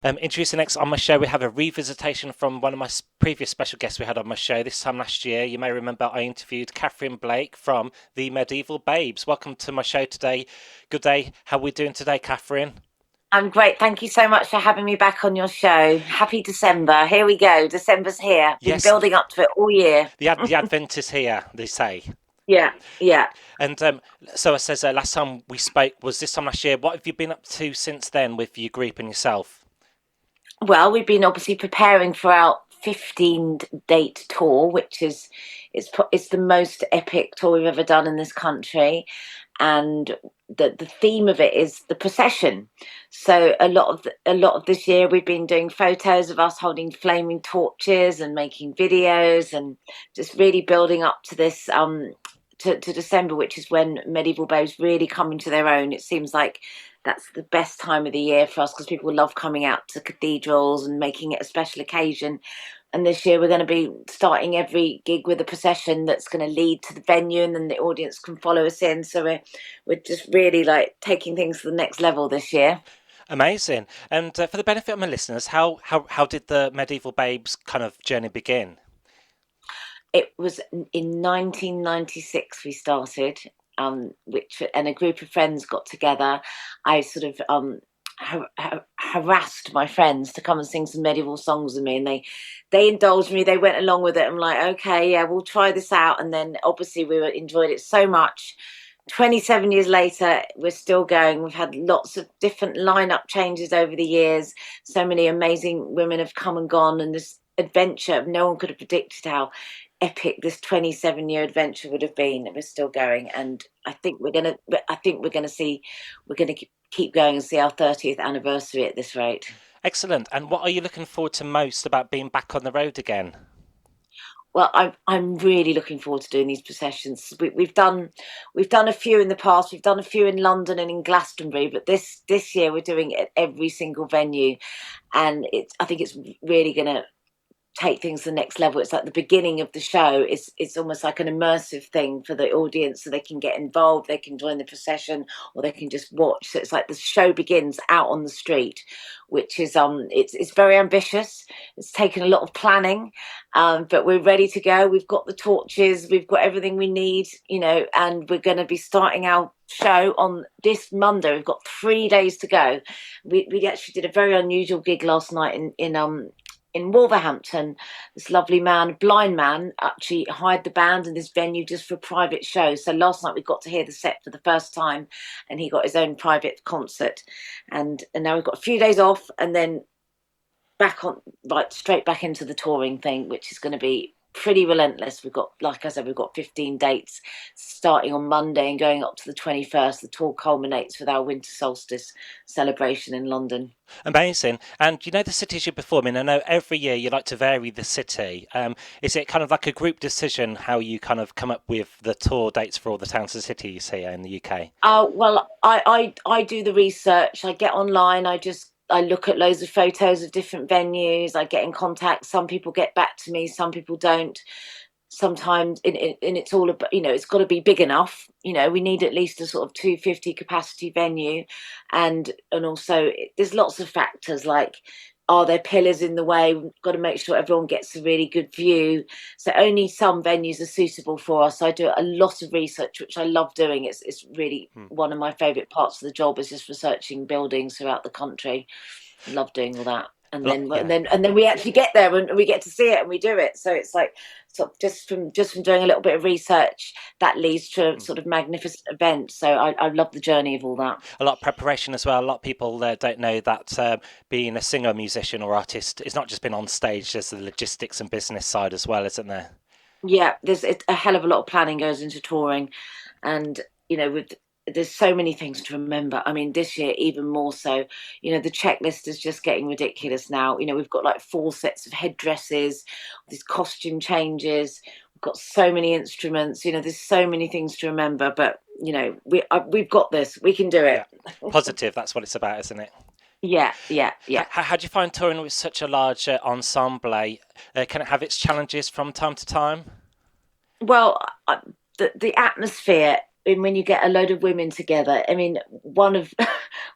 Introducing next on my show, we have a revisitation from one of my previous special guests we had on my show this time last year. You may remember I interviewed Katherine Blake from the Medieval Babes. Welcome to my show today. Good day. How are we doing today, Katherine? I'm great. Thank you so much for having me back on your show. Happy December. Here we go. December's here. Been Yes, building up to it all year. the Advent is here, they say. Yeah, yeah. And so I says last time we spoke was this time last year. What have you been up to since then with your group and yourself? Well, we've been obviously preparing for our 15 date tour, which is it's the most epic tour we've ever done in this country, and the theme of it is the procession. So a lot of this year we've been doing photos of us holding flaming torches and making videos and just really building up to this to December, which is when medieval babes really come into their own. It seems like that's the best time of the year for us because people love coming out to cathedrals and making it a special occasion. And this year we're going to be starting every gig with a procession that's going to lead to the venue, and then the audience can follow us in. So we're just really like taking things to the next level this year. Amazing. And for the benefit of my listeners, how did the Medieval Babes kind of journey begin? It was in 1996 we started, which and a group of friends got together. I sort of harassed my friends to come and sing some medieval songs with me, and they indulged me. They went along with it. I'm like, okay, yeah, we'll try this out. And then obviously enjoyed it so much. 27 years later, we're still going. We've had lots of different lineup changes over the years. So many amazing women have come and gone, and this adventure, no one could have predicted how epic this 27-year adventure would have been. We're still going, and we're gonna keep going and see our 30th anniversary at this rate. Excellent. And what are you looking forward to most about being back on the road again? Well, I'm really looking forward to doing these processions. We've done a few in the past. We've done a few in London and in Glastonbury, but this year we're doing it at every single venue, and I think it's really going to take things to the next level. It's like the beginning of the show. It's almost like an immersive thing for the audience, so they can get involved, they can join the procession, or they can just watch. So it's like the show begins out on the street, which is it's very ambitious. It's taken a lot of planning, but we're ready to go. We've got the torches, we've got everything we need, and we're going to be starting our show on this Monday. We've got 3 days to go. We actually did a very unusual gig last night in Wolverhampton. This lovely man, blind man, actually hired the band and this venue just for a private show. So last night we got to hear the set for the first time, and he got his own private concert. And now we've got a few days off, and then back on, right, straight back into the touring thing, which is going to be pretty relentless. We've got, like I said, we've got 15 dates starting on Monday and going up to the 21st. The tour culminates with our winter solstice celebration in London. Amazing. And you know the cities you perform in, I know every year you like to vary the city. Is it kind of like a group decision how you kind of come up with the tour dates for all the towns and cities here in the UK? Well, I do the research. I get online. I look at loads of photos of different venues. I get in contact. Some people get back to me. Some people don't. Sometimes, and it's all about, it's got to be big enough. We need at least a sort of 250 capacity venue, and also there's lots of factors like, are there pillars in the way? We've got to make sure everyone gets a really good view. So only some venues are suitable for us. So I do a lot of research, which I love doing. It's really Hmm. one of my favourite parts of the job is just researching buildings throughout the country. I love doing all that. And then and Yeah. then and then we actually get there and we get to see it and we do it. So it's like, so just from doing a little bit of research, that leads to a Hmm. sort of magnificent event. So I love the journey of all that. A lot of preparation as well. A lot of people don't know that being a singer, musician, or artist is not just been on stage. There's the logistics and business side as well, isn't there? Yeah, there's a hell of a lot of planning goes into touring, and with there's so many things to remember. I mean, this year even more so. The checklist is just getting ridiculous now. We've got like 4 sets of headdresses, these costume changes. We've got so many instruments. There's so many things to remember, but we've got this. We can do it. Yeah. Positive. That's what it's about, isn't it? Yeah, yeah, yeah. How do you find touring with such a large ensemble? Can it have its challenges from time to time? Well, the atmosphere when you get a load of women together. I mean, one of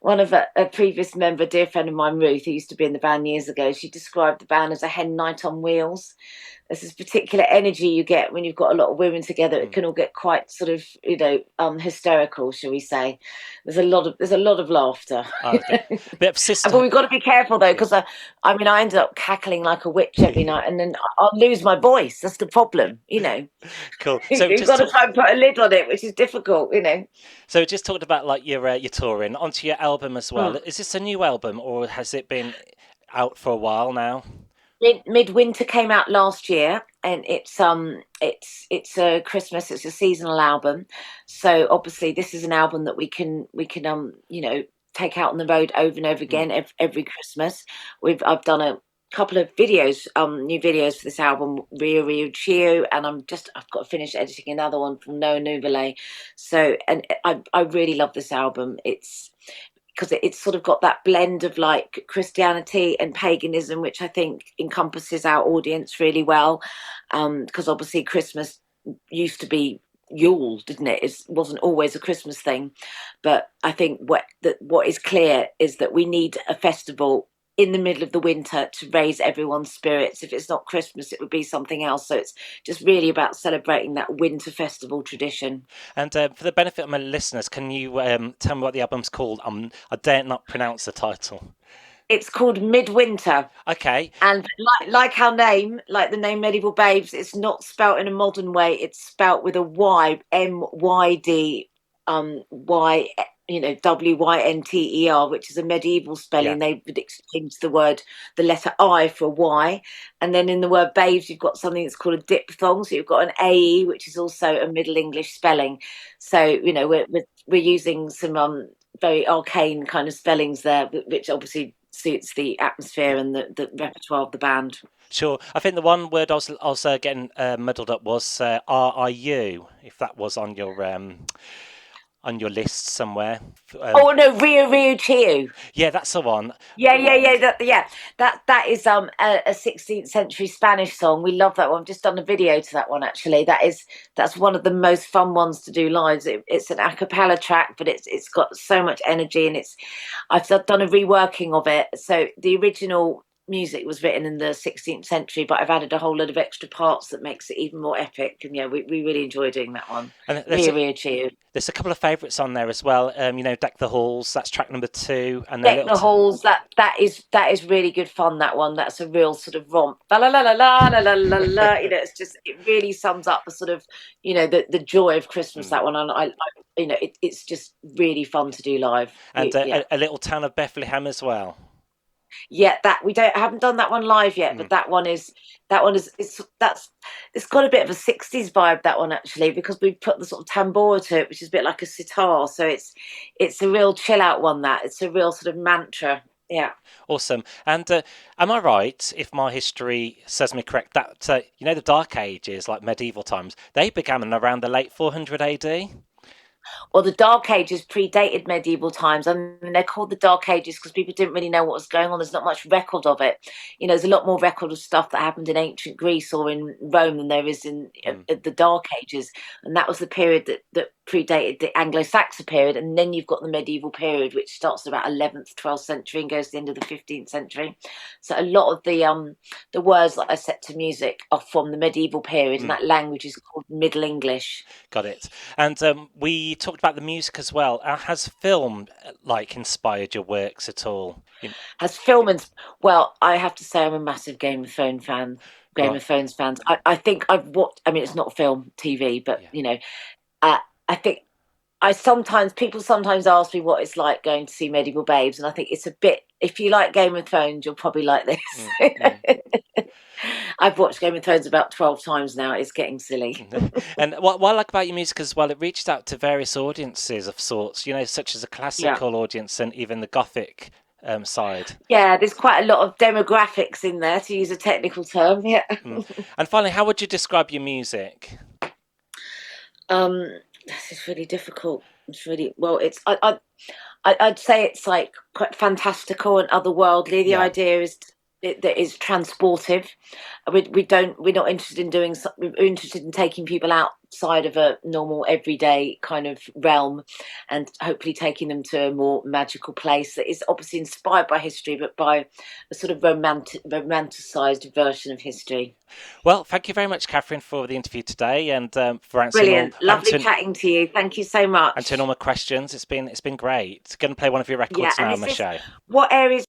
one of a previous member, a dear friend of mine, Ruth, who used to be in the band years ago, she described the band as a hen night on wheels. There's this particular energy you get when you've got a lot of women together. It can all get quite sort of, hysterical, shall we say? There's a lot of laughter. Okay. Bit of But sister. we've got to be careful though, Yeah. because I ended up cackling like a witch every night, and then I'll lose my voice. That's the problem. Cool. You've got to try and put a lid on it, which is difficult. So we just talked about like your touring. Onto your album as well. Mm. Is this a new album or has it been out for a while now? Mydwynter came out last year, and it's a Christmas. It's a seasonal album, so obviously this is an album that we can take out on the road over and over again every Christmas. I've done a couple of videos, new videos for this album, Rio Rio Chio, and I've got to finish editing another one from No Nouvelle. So, and I really love this album. It's because it's sort of got that blend of like Christianity and paganism, which I think encompasses our audience really well. Because obviously Christmas used to be Yule, didn't it? It wasn't always a Christmas thing, but I think what is clear is that we need a festival in the middle of the winter to raise everyone's spirits. If it's not Christmas, it would be something else. So it's just really about celebrating that winter festival tradition. And for the benefit of my listeners, can you tell me what the album's called? I dare not pronounce the title. It's called Mydwynter. Okay. And like our name, like the name Medieval Babes, it's not spelt in a modern way. It's spelt with a Y, MYD, Y, WYNTER, which is a medieval spelling. Yeah. They would exchange the letter I for Y. And then in the word babes, you've got something that's called a diphthong. So you've got an AE, which is also a Middle English spelling. So, we're using some very arcane kind of spellings there, which obviously suits the atmosphere and the repertoire of the band. Sure. I think the one word I was getting muddled up was RIU, if that was on your list somewhere. Oh no, Rio Rio Chio. Yeah, that's the one. Yeah. That is a 16th century Spanish song. We love that one. I've just done a video to that one actually. That's one of the most fun ones to do live. It's an a cappella track, but it's got so much energy, and I've done a reworking of it. So the original music was written in the 16th century, but I've added a whole load of extra parts that makes it even more epic. And yeah, we really enjoy doing that one. And Rio Chio. There's a couple of favourites on there as well. Deck the Halls. That's track number 2. And Deck the Halls. That is really good fun. That one. That's a real sort of romp. La la la la la la la la la. It really sums up the sort of the joy of Christmas. That one. And it's just really fun to do live. And a little town of Bethlehem as well. Yeah, that I haven't done that one live yet, but it's got a bit of a 60s vibe, that one actually, because we've put the sort of tambora to it, which is a bit like a sitar. So it's a real chill out one. It's a real sort of mantra. Yeah. Awesome. And am I right, if my history serves me correct, that the Dark Ages, like medieval times, they began around the late 400 AD? Well, the Dark Ages predated medieval times. I mean, they're called the Dark Ages because people didn't really know what was going on. There's not much record of it. There's a lot more record of stuff that happened in ancient Greece or in Rome than there is in the Dark Ages. And that was the period that predated the Anglo-Saxon period. And then you've got the medieval period, which starts about 11th, 12th century and goes to the end of the 15th century. So a lot of the words that I set to music are from the medieval period, and that language is called Middle English. Got it. And we talked about the music as well. Has film inspired your works at all? Has film well, I have to say I'm a massive Game of Thrones fan. Game of Thrones fans. I think I've watched. I mean, it's not film, TV, but I think people sometimes ask me what it's like going to see Medieval Babes, and I think it's a bit. If you like Game of Thrones, you'll probably like this. I've watched Game of Thrones about 12 times now. It's getting silly. And what I like about your music as well, it reached out to various audiences of sorts, such as a classical audience and even the Gothic side. Yeah, there's quite a lot of demographics in there, to use a technical term. Yeah. And finally, how would you describe your music? This is really difficult. It's really I'd say it's like quite fantastical and otherworldly. The idea is that is transportive. We're not interested in doing. We're interested in taking people outside of a normal everyday kind of realm, and hopefully taking them to a more magical place that is obviously inspired by history, but by a sort of romanticized version of history. Well, thank you very much, Katherine, for the interview today, and for Brilliant, lovely chatting to you. Thank you so much. Answering all my questions. It's been great. Going to play one of your Yeah, records and now on the show. what areas